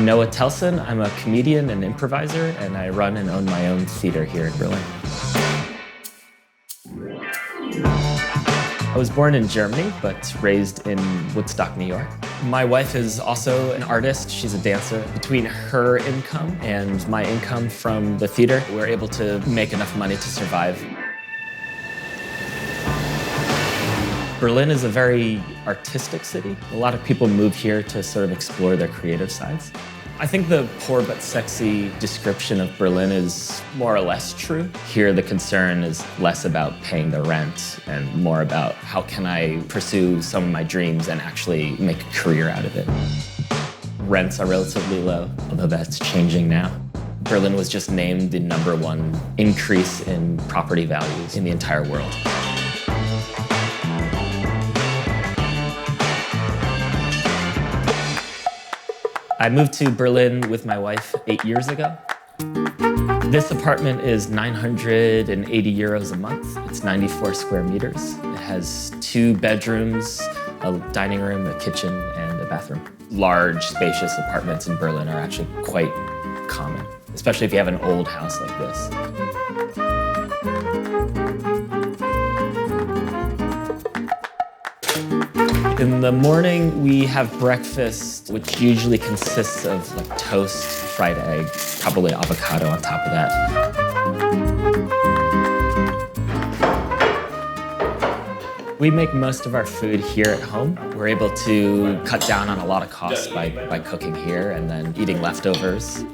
Noah Telson. I'm a comedian and improviser, and I run and own my own theater here in Berlin. I was born in Germany, but raised in Woodstock, New York. My wife is also an artist. She's a dancer. Between her income and my income from the theater, we're able to make enough money to survive. Berlin is a very artistic city. A lot of people move here to sort of explore their creative sides. I think the poor but sexy description of Berlin is more or less true. Here, the concern is less about paying the rent and more about how can I pursue some of my dreams and actually make a career out of it. Rents are relatively low, although that's changing now. Berlin was just named the #1 increase in property values in the entire world. I moved to Berlin with my wife 8 years ago. This apartment is 980 euros a month. It's 94 square meters. It has 2 bedrooms, a dining room, a kitchen, and a bathroom. Large, spacious apartments in Berlin are actually quite common, especially if you have an old house like this. In the morning, we have breakfast, which usually consists of like toast, fried egg, probably avocado on top of that. We make most of our food here at home. We're able to cut down on a lot of costs by cooking here and then eating leftovers.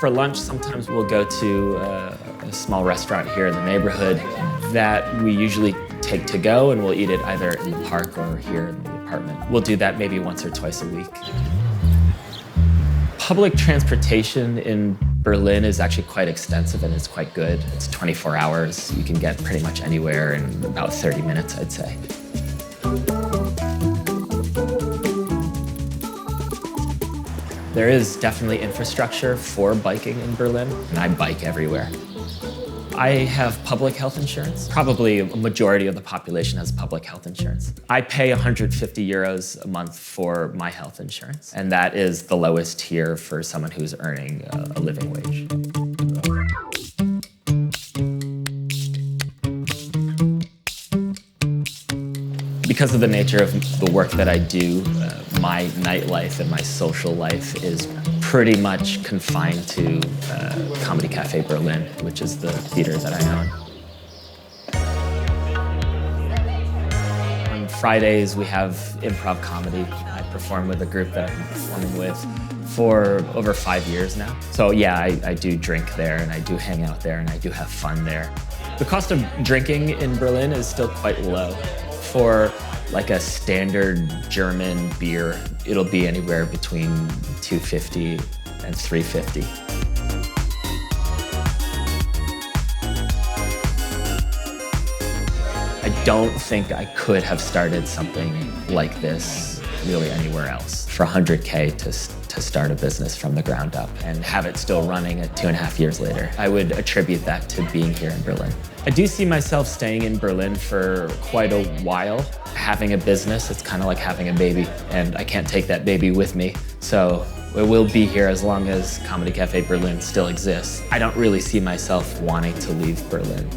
For lunch, sometimes we'll go to a small restaurant here in the neighborhood that we usually take to go, and we'll eat it either in the park or here in the apartment. We'll do that maybe once or twice a week. Public transportation in Berlin is actually quite extensive and it's quite good. It's 24 hours. You can get pretty much anywhere in about 30 minutes, I'd say. There is definitely infrastructure for biking in Berlin, and I bike everywhere. I have public health insurance. Probably a majority of the population has public health insurance. I pay 150 euros a month for my health insurance, and that is the lowest tier for someone who's earning a living wage. Because of the nature of the work that I do, my nightlife and my social life is pretty much confined to Comedy Cafe Berlin, which is the theater that I own. On Fridays, we have improv comedy. I perform with a group that I've been performing with for over 5 years now. So yeah, I do drink there, and I do hang out there, and I do have fun there. The cost of drinking in Berlin is still quite low. For like a standard German beer, it'll be anywhere between $2.50 and $3.50. I don't think I could have started something like this really anywhere else. For 100K to start a business from the ground up and have it still running at 2.5 years later, I would attribute that to being here in Berlin. I do see myself staying in Berlin for quite a while. Having a business, it's kind of like having a baby, and I can't take that baby with me. So it will be here as long as Comedy Cafe Berlin still exists. I don't really see myself wanting to leave Berlin.